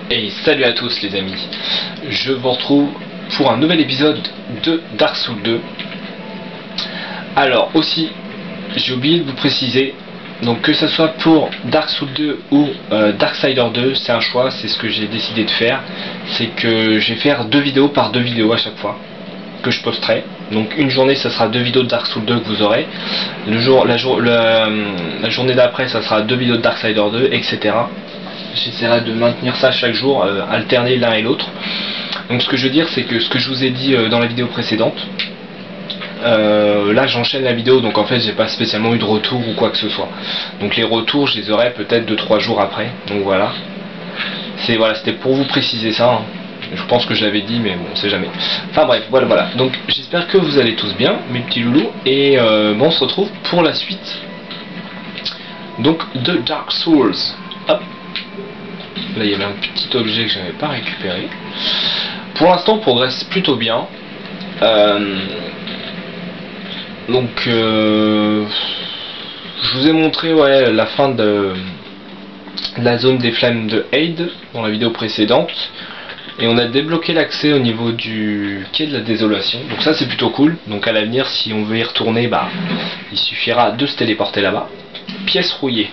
Et salut à tous les amis, je vous retrouve pour un nouvel épisode de Dark Souls 2. Alors aussi, j'ai oublié de vous préciser, donc que ce soit pour Dark Souls 2 ou Darksider 2, c'est un choix, c'est ce que j'ai décidé de faire. C'est que je vais faire 2 vidéos par 2 vidéos à chaque fois, que je posterai. Donc une journée ça sera 2 vidéos de Dark Souls 2 que vous aurez, la journée d'après ça sera 2 vidéos de Darksider 2, etc. J'essaierai de maintenir ça chaque jour, alterner l'un et l'autre. Donc ce que je veux dire, c'est que ce que je vous ai dit dans la vidéo précédente, là j'enchaîne la vidéo, donc en fait j'ai pas spécialement eu de retour ou quoi que ce soit. Donc les retours je les aurai peut-être 2-3 jours après. Donc voilà. C'était pour vous préciser ça. Hein. Je pense que je l'avais dit, mais bon, on sait jamais. Enfin bref, voilà. Donc j'espère que vous allez tous bien, mes petits loulous, et bon, on se retrouve pour la suite. Donc de Dark Souls. Hop. Là il y avait un petit objet que je n'avais pas récupéré. Pour l'instant on progresse plutôt bien. Je vous ai montré la fin de la zone des flammes de Haid dans la vidéo précédente. Et on a débloqué l'accès au niveau du quai de la désolation. Donc ça c'est plutôt cool. Donc à l'avenir si on veut y retourner, il suffira de se téléporter là-bas. Pièce rouillée.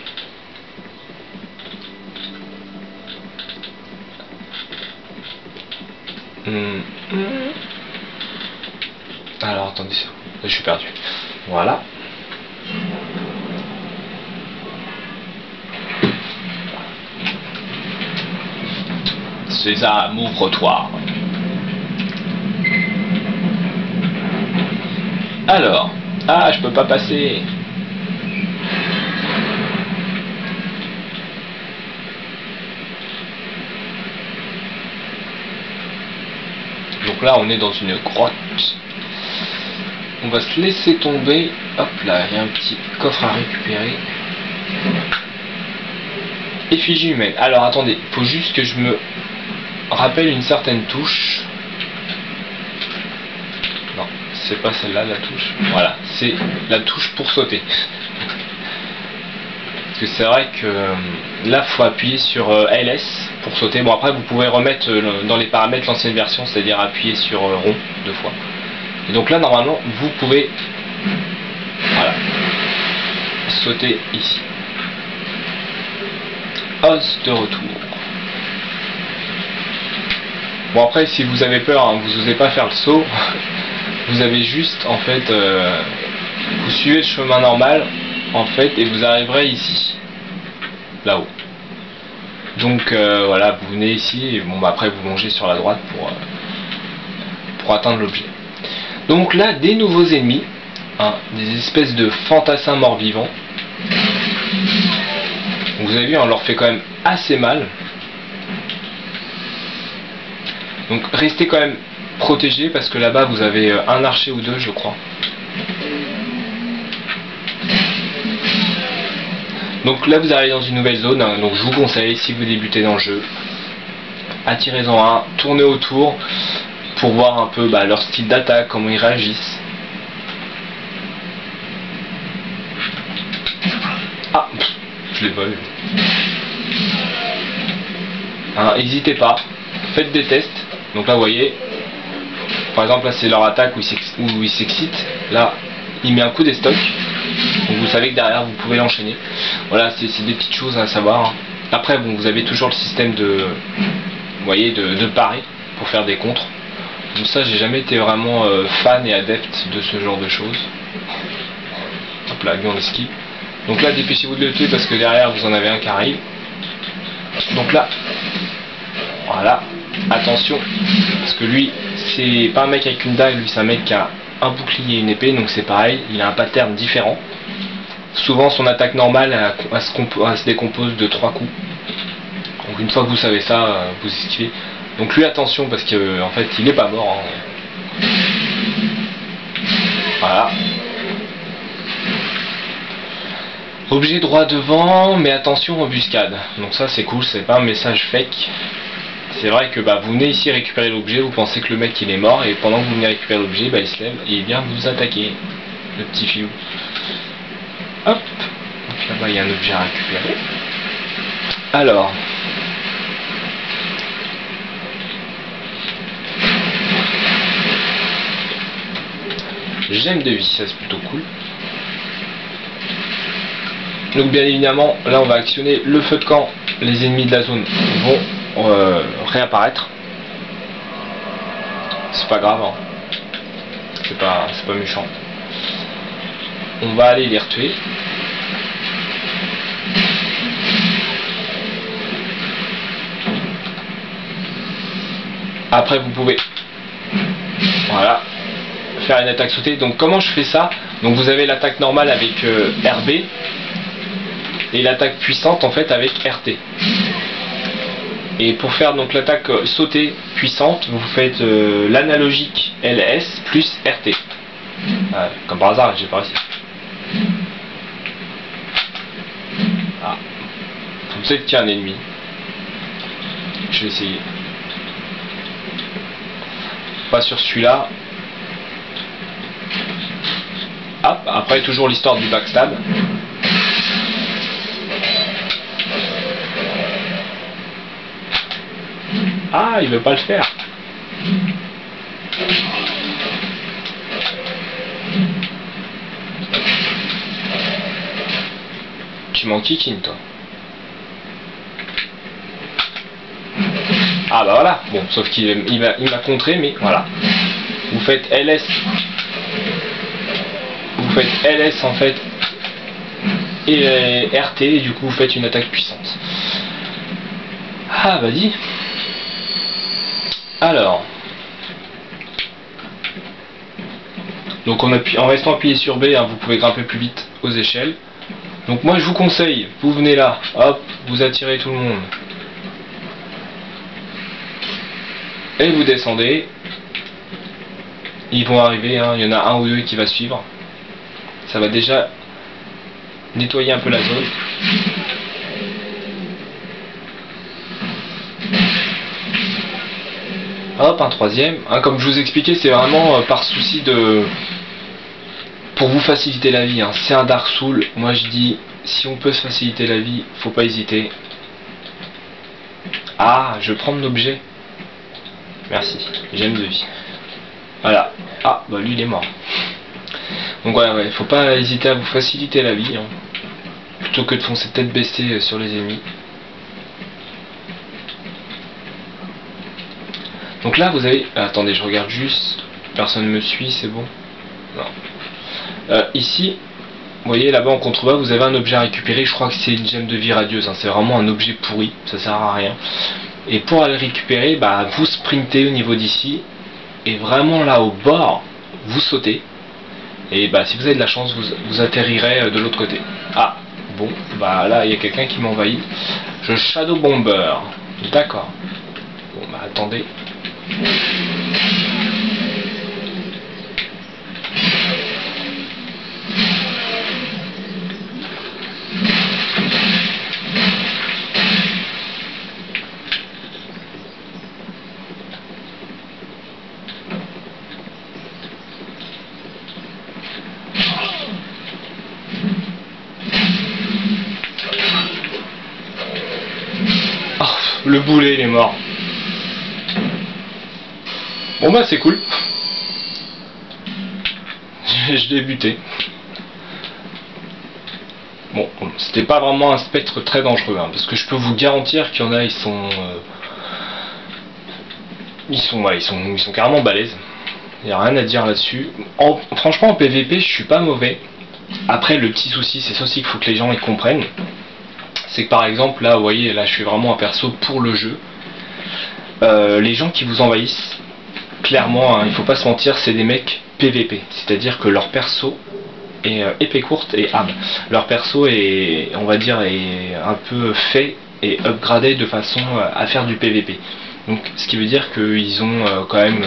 Alors attendez, je suis perdu. Voilà. Sésame, ouvre-toi. Alors, je peux pas passer. Donc là on est dans une grotte. On va se laisser tomber. Hop là, il y a un petit coffre à récupérer. Effigie humaine. Alors attendez, il faut juste que je me rappelle une certaine touche. Non, c'est pas celle-là la touche. Voilà, c'est la touche pour sauter. Parce que c'est vrai que là faut appuyer sur LS pour sauter. Bon après vous pouvez remettre dans les paramètres l'ancienne version, c'est-à-dire appuyer sur rond 2 fois. Et donc là normalement vous pouvez sauter ici. Os de retour. Bon après si vous avez peur, vous n'osez pas faire le saut, vous avez juste en fait vous suivez le chemin normal en fait et vous arriverez ici, là-haut. Donc voilà, vous venez ici et bon après vous longez sur la droite pour atteindre l'objet. Donc là des nouveaux ennemis, des espèces de fantassins morts-vivants. Vous avez vu, on leur fait quand même assez mal. Donc restez quand même protégés parce que là-bas vous avez un archer ou 2 je crois. Donc là vous arrivez dans une nouvelle zone, donc je vous conseille si vous débutez dans le jeu, attirez-en un, tournez autour pour voir un peu leur style d'attaque, comment ils réagissent. Je l'ai pas eu. N'hésitez pas, faites des tests. Donc là vous voyez, par exemple là c'est leur attaque où ils s'excitent. Là il met un coup d'estoc. Donc vous savez que derrière vous pouvez l'enchaîner. Voilà, c'est des petites choses à savoir. Après bon, vous avez toujours le système de parer pour faire des contres. Donc ça j'ai jamais été vraiment fan et adepte de ce genre de choses. Hop là, on esquive. Donc là dépêchez-vous de le tuer parce que derrière vous en avez un qui arrive. Donc là, voilà, attention, parce que lui c'est pas un mec avec une dague, lui c'est un mec qui a un bouclier et une épée, donc c'est pareil, il a un pattern différent. Souvent son attaque normale elle se décompose de 3 coups. Donc une fois que vous savez ça, vous esquivez. Donc lui attention parce que en fait il est pas mort. Voilà. Objet droit devant, mais attention embuscade. Donc ça c'est cool, c'est pas un message fake. C'est vrai que vous venez ici récupérer l'objet, vous pensez que le mec il est mort, et pendant que vous venez récupérer l'objet, il se lève et il vient vous attaquer. Le petit filou. Hop. Donc là-bas il y a un objet à récupérer. Alors, gemme de vie, ça c'est plutôt cool. Donc bien évidemment, là on va actionner le feu de camp, les ennemis de la zone vont réapparaître. C'est pas grave, hein. C'est pas méchant. On va aller les retuer. Après vous pouvez, voilà, faire une attaque sautée. Donc comment je fais ça? Donc vous avez l'attaque normale avec RB et l'attaque puissante en fait avec RT. Et pour faire donc l'attaque sautée puissante, vous faites l'analogique LS plus RT. Comme par hasard, j'ai pas réussi. Ah. Vous savez qu'il y a un ennemi. Je vais essayer. Pas sur celui-là. Hop, après toujours l'histoire du backstab. Ah, il veut pas le faire. Tu m'enquiquines toi. Ah bah voilà, bon, sauf qu'il m'a contré, mais voilà. Vous faites LS. Vous faites LS en fait. Et RT, et du coup vous faites une attaque puissante. Ah bah dis. Alors. Donc en restant appuyé sur B, hein, vous pouvez grimper plus vite aux échelles. Donc moi je vous conseille, vous venez là, hop, vous attirez tout le monde. Et vous descendez. Ils vont arriver, hein, il y en a un ou deux qui va suivre. Ça va déjà nettoyer un peu la zone. Hop, un troisième. Hein, comme je vous expliquais, c'est vraiment par souci de... pour vous faciliter la vie. Hein. C'est un Dark Souls. Moi je dis, si on peut se faciliter la vie, faut pas hésiter. Ah, je prends mon objet. Merci, j'aime de vie. Voilà. Ah, bah lui il est mort. Donc voilà, ouais, faut pas hésiter à vous faciliter la vie. Hein. Plutôt que de foncer tête baissée sur les ennemis. Donc là vous avez... attendez, je regarde juste. Personne ne me suit, c'est bon? Non. Ici, vous voyez là-bas en contrebas, vous avez un objet à récupérer. Je crois que c'est une gemme de vie radieuse. Hein. C'est vraiment un objet pourri, ça sert à rien. Et pour aller récupérer, bah, vous sprintez au niveau d'ici. Et vraiment là au bord, vous sautez. Et bah, si vous avez de la chance, vous atterrirez de l'autre côté. Ah, bon, bah là il y a quelqu'un qui m'envahit. Je Shadow Bomber. D'accord. Bon bah attendez. Oh, le boulet il est mort. Bon bah c'est cool. Je l'ai buté. Bon, c'était pas vraiment un spectre très dangereux, hein, parce que je peux vous garantir qu'il y en a, ils sont carrément balèzes. Il n'y a rien à dire là-dessus. Franchement en PVP je suis pas mauvais. Après le petit souci, c'est ça aussi qu'il faut que les gens y comprennent. C'est que par exemple là, vous voyez, là je suis vraiment un perso pour le jeu. Les gens qui vous envahissent, clairement, hein, il faut pas se mentir, c'est des mecs PVP. C'est-à-dire que leur perso est épée courte et âme. Leur perso est, on va dire, est un peu fait et upgradé de façon à faire du PVP. Donc ce qui veut dire qu'ils ont quand même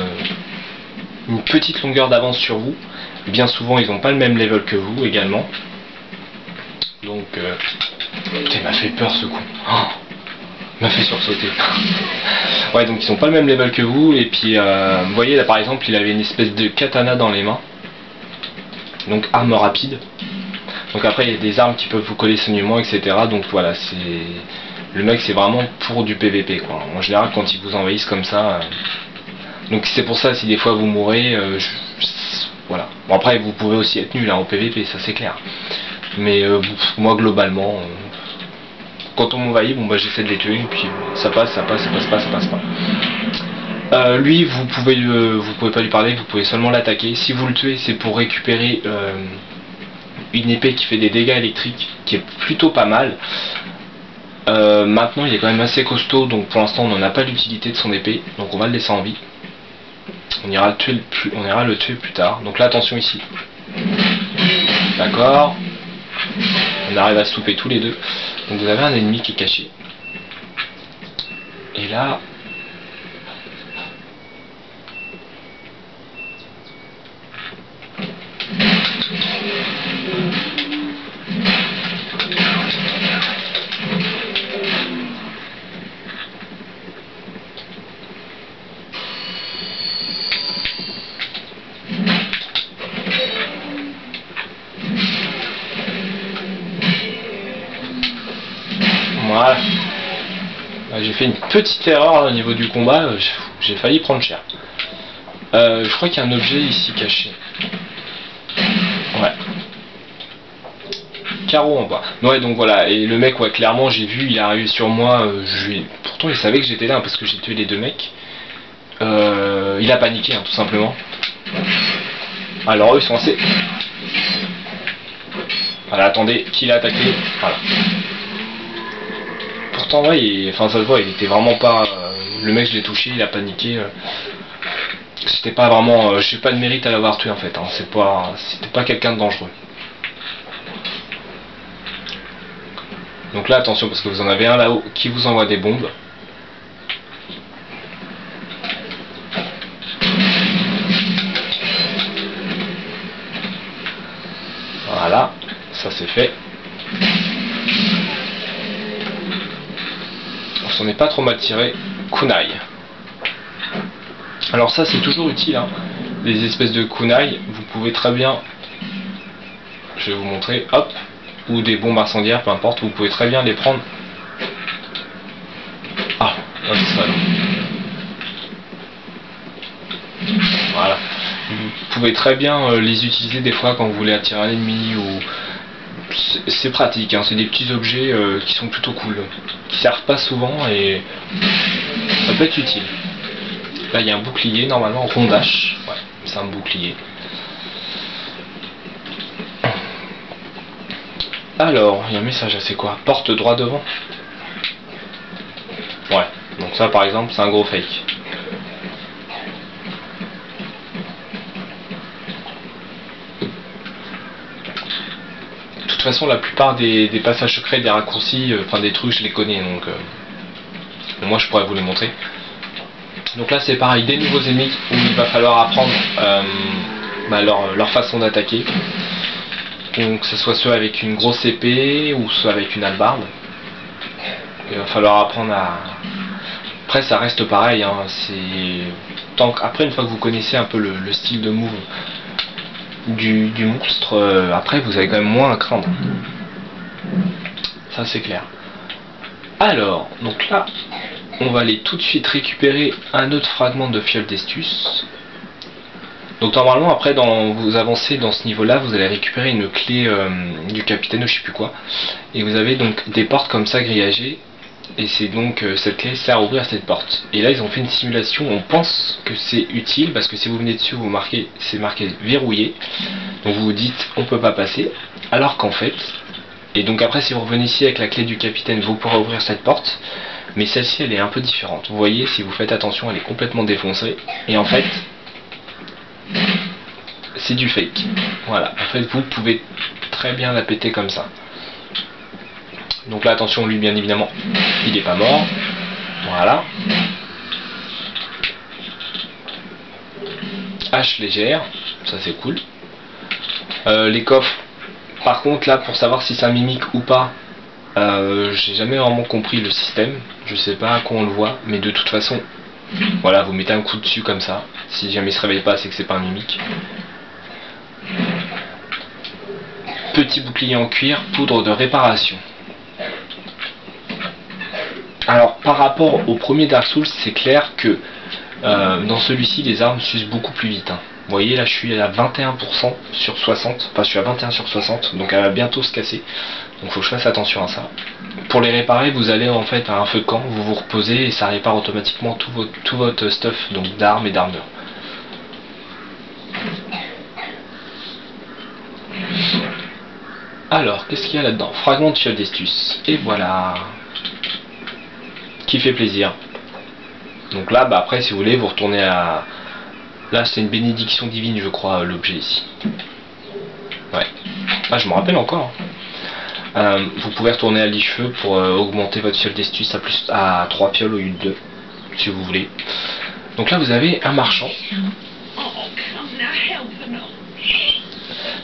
une petite longueur d'avance sur vous. Bien souvent ils n'ont pas le même level que vous également. Donc putain, il m'a fait peur ce coup. Oh, il m'a fait sursauter. Ouais, donc ils n'ont pas le même level que vous. Et puis vous voyez là par exemple, il avait une espèce de katana dans les mains. Donc arme rapide. Donc après il y a des armes qui peuvent vous coller saignement, etc. Donc voilà, c'est... Le mec c'est vraiment pour du PVP quoi. En général quand ils vous envahissent comme ça... Donc c'est pour ça si des fois vous mourrez, Voilà. Bon, après vous pouvez aussi être nul en PVP, ça c'est clair. Mais moi globalement, quand on m'envahit, bon bah j'essaie de les tuer, et puis ça passe, ça passe, ça passe pas, ça passe pas. Lui, vous pouvez pas lui parler, vous pouvez seulement l'attaquer. Si vous le tuez, c'est pour récupérer une épée qui fait des dégâts électriques, qui est plutôt pas mal. Maintenant il est quand même assez costaud, donc pour l'instant on n'en a pas l'utilité de son épée, donc on va le laisser en vie. On ira le tuer plus tard. Donc là attention ici. D'accord. On arrive à se louper tous les deux. Donc vous avez un ennemi qui est caché. Et là... Voilà. J'ai fait une petite erreur là, au niveau du combat, j'ai failli prendre cher. Je crois qu'il y a un objet ici caché. Ouais. Carreau en bas. Ouais, donc voilà, et le mec, ouais, clairement, j'ai vu, il est arrivé sur moi, pourtant il savait que j'étais là, parce que j'ai tué les deux mecs. Il a paniqué, hein, tout simplement. Alors eux, ils sont assez... Voilà, attendez, qui l'a attaqué? Voilà. Pourtant, ouais, enfin, ça se voit, il était vraiment pas... le mec, je l'ai touché, il a paniqué. C'était pas vraiment... j'ai pas de mérite à l'avoir tué, en fait. Hein, c'était pas quelqu'un de dangereux. Donc là, attention, parce que vous en avez un là-haut qui vous envoie des bombes. Voilà, ça c'est fait. On s'en est pas trop mal tiré. Kunai. Alors ça c'est toujours utile, hein. Les espèces de kunai, vous pouvez très bien... Je vais vous montrer, hop. Ou des bombes incendiaires, peu importe, vous pouvez très bien les prendre. Ah, ça. Voilà. Vous pouvez très bien les utiliser des fois quand vous voulez attirer un ennemi ou... C'est pratique, hein, c'est des petits objets qui sont plutôt cool, qui servent pas souvent et ça peut être utile. Là il y a un bouclier normalement, rondache, ouais, c'est un bouclier. Alors, il y a un message, c'est quoi? Porte droit devant. Ouais, donc ça par exemple c'est un gros fake. De toute façon la plupart des passages secrets, des raccourcis, enfin des trucs je les connais, donc moi je pourrais vous les montrer. Donc là c'est pareil, des nouveaux ennemis où il va falloir apprendre leur façon d'attaquer. Donc que ce soit ceux avec une grosse épée ou ceux avec une hallebarde. Il va falloir apprendre à... Après ça reste pareil, hein, après une fois que vous connaissez un peu le style de move du monstre, après vous avez quand même moins à craindre. Ça c'est clair. Alors, donc là, on va aller tout de suite récupérer un autre fragment de fiole d'Estus. Donc normalement après vous avancez dans ce niveau là, vous allez récupérer une clé du capitaine ou je sais plus quoi. Et vous avez donc des portes comme ça grillagées. Et c'est donc cette clé sert à ouvrir cette porte. Et là ils ont fait une simulation, on pense que c'est utile parce que si vous venez dessus vous marquez, c'est marqué verrouillé. Donc vous vous dites on peut pas passer. Alors qu'en fait, et donc après si vous revenez ici avec la clé du capitaine vous pourrez ouvrir cette porte. Mais celle-ci elle est un peu différente. Vous voyez, si vous faites attention elle est complètement défoncée. Et en fait c'est du fake. Voilà, en fait vous pouvez très bien la péter comme ça. Donc là attention, lui bien évidemment il est pas mort. Voilà. Hache légère, ça c'est cool. Les coffres, par contre là pour savoir si c'est un mimique ou pas, j'ai jamais vraiment compris le système. Je sais pas à quoi on le voit, mais de toute façon voilà, vous mettez un coup dessus comme ça. Si jamais il se réveille pas, c'est que c'est pas un mimique. Petit bouclier en cuir, poudre de réparation. Alors par rapport au premier Dark Souls, c'est clair que dans celui-ci les armes s'usent beaucoup plus vite. Hein. Vous voyez là je suis à 21% sur 60, enfin je suis à 21 sur 60, donc elle va bientôt se casser. Donc faut que je fasse attention à ça. Pour les réparer, vous allez en fait à un feu de camp, vous vous reposez et ça répare automatiquement tout votre stuff, donc d'armes et d'armure. Alors, qu'est-ce qu'il y a là-dedans? Fragment de fiole d'estus. Et voilà. Qui fait plaisir. Donc là, bah après, si vous voulez, vous retournez à... Là, c'est une bénédiction divine, je crois, l'objet ici. Ouais. Ah, je me rappelle encore. Vous pouvez retourner à l'Icheveux pour augmenter votre fiole d'estus à 3 fioles au lieu de 2, si vous voulez. Donc là, vous avez un marchand.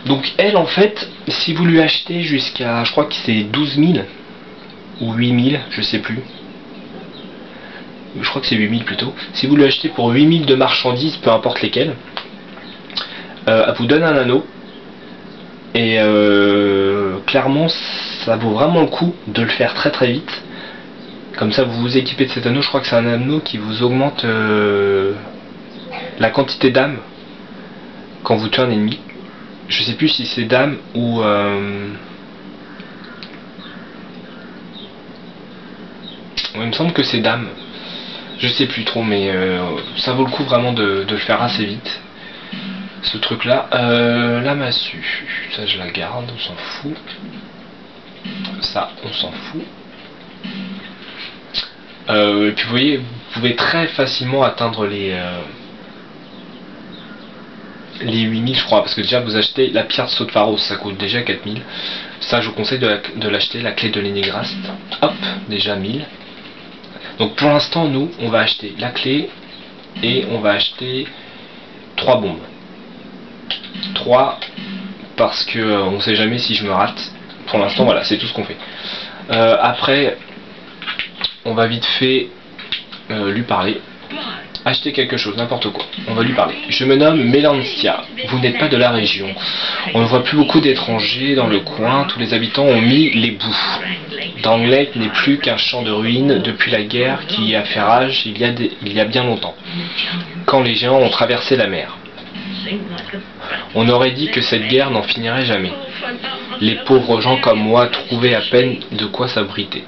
Donc elle, en fait, si vous lui achetez jusqu'à, je crois que c'est 12 000 ou 8 000, je sais plus. Je crois que c'est 8 000 plutôt. Si vous lui achetez pour 8 000 de marchandises, peu importe lesquelles, elle vous donne un anneau. Et clairement, ça vaut vraiment le coup de le faire très très vite. Comme ça, vous vous équipez de cet anneau. Je crois que c'est un anneau qui vous augmente la quantité d'âme quand vous tuez un ennemi. Je sais plus si c'est d'âme ou il me semble que c'est d'âme. Je sais plus trop, mais ça vaut le coup vraiment de le faire assez vite. Ce truc là. La massue, ça je la garde, on s'en fout. Ça, on s'en fout. Et puis vous voyez, vous pouvez très facilement atteindre les 8000 je crois, parce que déjà vous achetez la pierre de saut de Pharos, ça coûte déjà 4000. Ça je vous conseille de l'acheter, la clé de l'Énigrast. Hop, déjà 1000. Donc pour l'instant nous on va acheter la clé et on va acheter 3 bombes. 3 parce que on sait jamais si je me rate. Pour l'instant voilà, c'est tout ce qu'on fait. Après on va vite fait lui parler. Acheter quelque chose, n'importe quoi. On va lui parler. Je me nomme Mélancia. Vous n'êtes pas de la région. On ne voit plus beaucoup d'étrangers dans le coin. Tous les habitants ont mis les bouts. Danglek n'est plus qu'un champ de ruines depuis la guerre qui y a fait rage il y a bien longtemps. Quand les géants ont traversé la mer. On aurait dit que cette guerre n'en finirait jamais. Les pauvres gens comme moi trouvaient à peine de quoi s'abriter.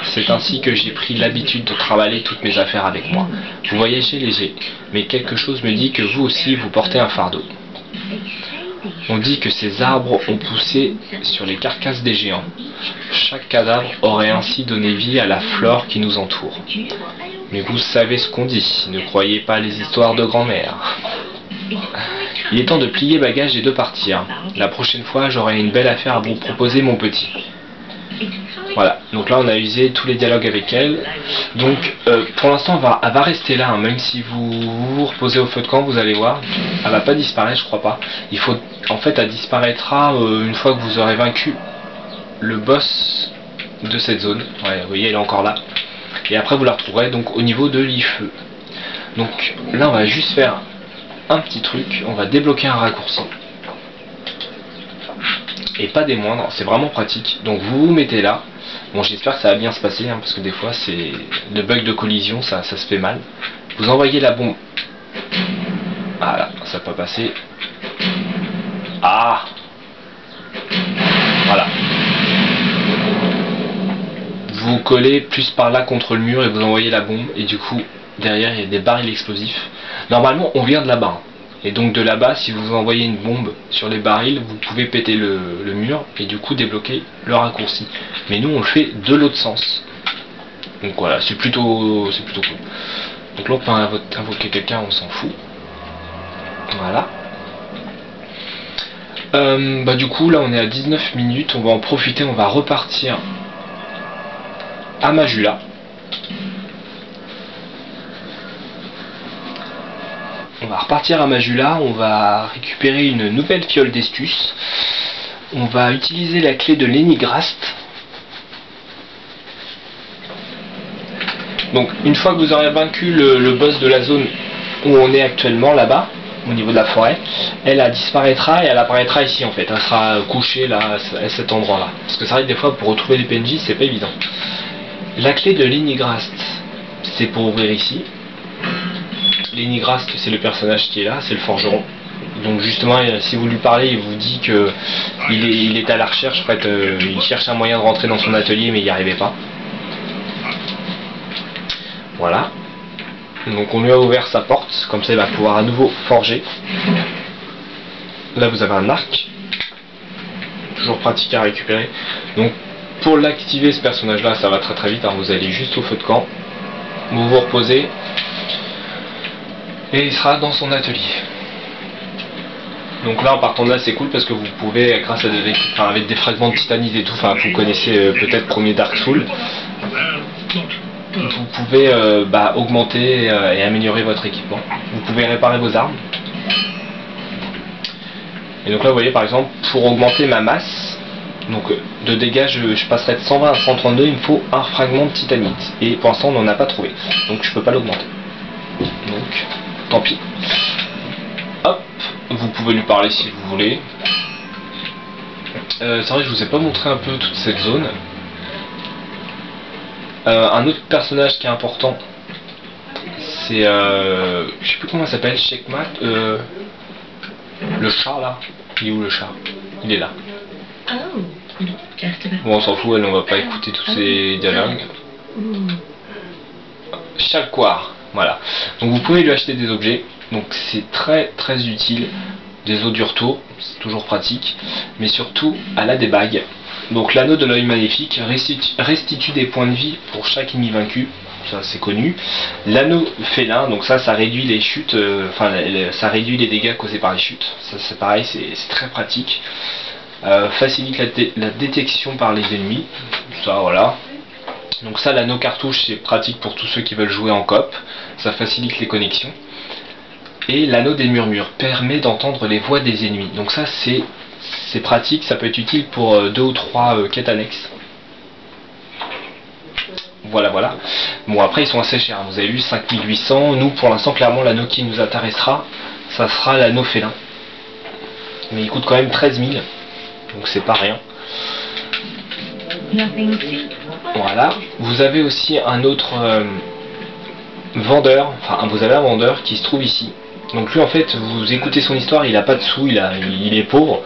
C'est ainsi que j'ai pris l'habitude de travailler toutes mes affaires avec moi. Vous voyagez léger, mais quelque chose me dit que vous aussi vous portez un fardeau. On dit que ces arbres ont poussé sur les carcasses des géants. Chaque cadavre aurait ainsi donné vie à la flore qui nous entoure. Mais vous savez ce qu'on dit, ne croyez pas les histoires de grand-mère. Il est temps de plier bagages et de partir. La prochaine fois, j'aurai une belle affaire à vous proposer, mon petit. Voilà, donc là on a usé tous les dialogues avec elle. Donc pour l'instant elle va rester là, hein. Même si vous reposez au feu de camp, vous allez voir, elle va pas disparaître, je crois pas. Il faut, en fait elle disparaîtra une fois que vous aurez vaincu le boss de cette zone. Ouais, vous voyez elle est encore là. Et après vous la retrouverez donc au niveau de l'Ifeu. Donc là on va juste faire un petit truc, on va débloquer un raccourci. Et pas des moindres, c'est vraiment pratique. Donc vous vous mettez là. Bon, j'espère que ça va bien se passer, hein, parce que des fois c'est le bug de collision, ça se fait mal. Vous envoyez la bombe. Voilà, ça peut pas passer. Ah, voilà. Vous collez plus par là contre le mur et vous envoyez la bombe. Et du coup, derrière il y a des barils explosifs. Normalement on vient de là-bas. Et donc de là-bas, si vous envoyez une bombe sur les barils, vous pouvez péter le mur et du coup débloquer le raccourci. Mais nous on le fait de l'autre sens. Donc voilà, c'est plutôt cool. Donc là on peut invoquer quelqu'un, on s'en fout. Voilà. Bah du coup là on est à 19 minutes, on va en profiter, on va repartir à Majula. On va repartir à Majula, on va récupérer une nouvelle fiole d'estus. On va utiliser la clé de l'Énigrast. Donc une fois que vous aurez vaincu le boss de la zone où on est actuellement, là-bas, au niveau de la forêt, elle disparaîtra et elle apparaîtra ici en fait. Elle sera couchée là, à cet endroit là. Parce que c'est vrai que des fois pour retrouver les PNJ c'est pas évident. La clé de l'Énigrast, c'est pour ouvrir ici. Lenigrast, c'est le personnage qui est là, c'est le forgeron. Donc justement, si vous lui parlez, il vous dit que il est à la recherche. En fait, il cherche un moyen de rentrer dans son atelier, mais il n'y arrivait pas. Voilà. Donc on lui a ouvert sa porte, comme ça il va pouvoir à nouveau forger. Là vous avez un arc, toujours pratique à récupérer. Donc pour l'activer, ce personnage là, ça va très vite, hein. Vous allez juste au feu de camp, vous vous reposez, et il sera dans son atelier. Donc là en partant de là c'est cool parce que vous pouvez, grâce à avec des fragments de titanite et tout, vous connaissez peut-être premier Dark Souls, vous pouvez augmenter et améliorer votre équipement. Vous pouvez réparer vos armes. Et donc là vous voyez par exemple, pour augmenter ma masse donc de dégâts, je passerai de 120 à 132, il me faut un fragment de titanite. Et pour l'instant on n'en a pas trouvé, donc je peux pas l'augmenter. Donc tant pis. Hop, vous pouvez lui parler si vous voulez. C'est vrai que je vous ai pas montré un peu toute cette zone. Un autre personnage qui est important, c'est je sais plus comment il s'appelle, Checkmat, le chat là. Il est où le chat? Il est là. Bon on s'en fout, on va pas écouter tous ces dialogues. Chalquoir, voilà. Donc vous pouvez lui acheter des objets, donc c'est très utile. Des os du retour, c'est toujours pratique, mais surtout elle a des bagues. Donc l'anneau de l'œil maléfique restitue des points de vie pour chaque ennemi vaincu, ça c'est connu. L'anneau félin, donc ça réduit les chutes, ça réduit les dégâts causés par les chutes, ça c'est pareil, c'est très pratique. Facilite la détection par les ennemis, ça voilà. Donc ça, l'anneau cartouche, c'est pratique pour tous ceux qui veulent jouer en coop, ça facilite les connexions. Et l'anneau des murmures permet d'entendre les voix des ennemis, donc ça c'est pratique, ça peut être utile pour 2 ou 3 quêtes annexes. Voilà. Bon après ils sont assez chers, vous avez vu 5800, nous pour l'instant clairement l'anneau qui nous intéressera, ça sera l'anneau félin. Mais il coûte quand même 13 000, donc c'est pas rien. Voilà, vous avez aussi un autre vendeur, vous avez un vendeur qui se trouve ici. Donc lui en fait, vous écoutez son histoire, il a pas de sous, il est pauvre.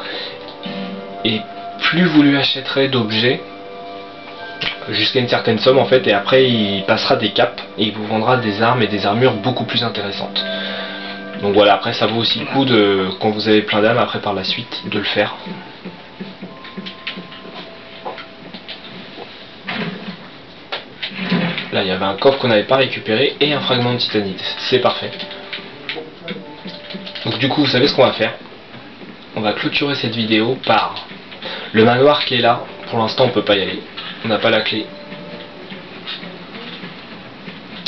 Et plus vous lui achèterez d'objets, jusqu'à une certaine somme en fait, et après il passera des caps et il vous vendra des armes et des armures beaucoup plus intéressantes. Donc voilà, après ça vaut aussi le coup de, quand vous avez plein d'âmes après par la suite, de le faire. Là il y avait un coffre qu'on n'avait pas récupéré et un fragment de titanite, c'est parfait. Donc du coup vous savez ce qu'on va faire. On va clôturer cette vidéo par le manoir qui est là. Pour l'instant on peut pas y aller, on n'a pas la clé.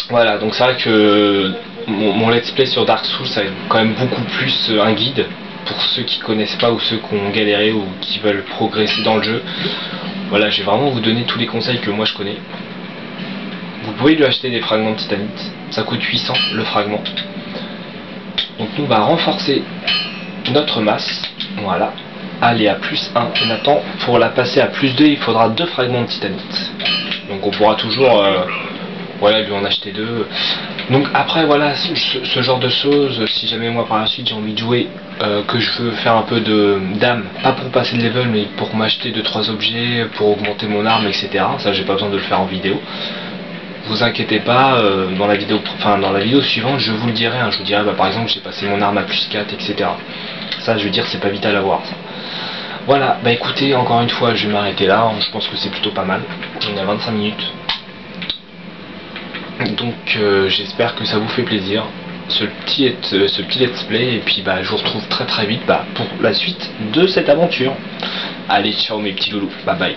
Voilà, donc c'est vrai que mon let's play sur Dark Souls, ça va être quand même beaucoup plus un guide pour ceux qui connaissent pas ou ceux qui ont galéré ou qui veulent progresser dans le jeu. Voilà, je vais vraiment vous donner tous les conseils que moi je connais. Vous pouvez lui acheter des fragments de titanite, ça coûte 800 le fragment. Donc nous on va renforcer notre masse, voilà, aller à plus 1. Maintenant pour la passer à plus 2 il faudra 2 fragments de titanite. Donc on pourra toujours voilà, lui en acheter 2. Donc après voilà, ce genre de choses, si jamais moi par la suite j'ai envie de jouer, que je veux faire un peu d'âme, pas pour passer de level mais pour m'acheter 2-3 objets, pour augmenter mon arme, etc. Ça j'ai pas besoin de le faire en vidéo. Vous inquiétez pas, dans la vidéo suivante je vous le dirai, je vous dirai par exemple j'ai passé mon arme à plus 4, etc. Ça je veux dire c'est pas vital à voir ça. Voilà, écoutez, encore une fois je vais m'arrêter là, je pense que c'est plutôt pas mal, on est à 25 minutes. Donc j'espère que ça vous fait plaisir, ce petit let's play, et puis je vous retrouve très vite pour la suite de cette aventure. Allez, ciao mes petits loulous, bye bye.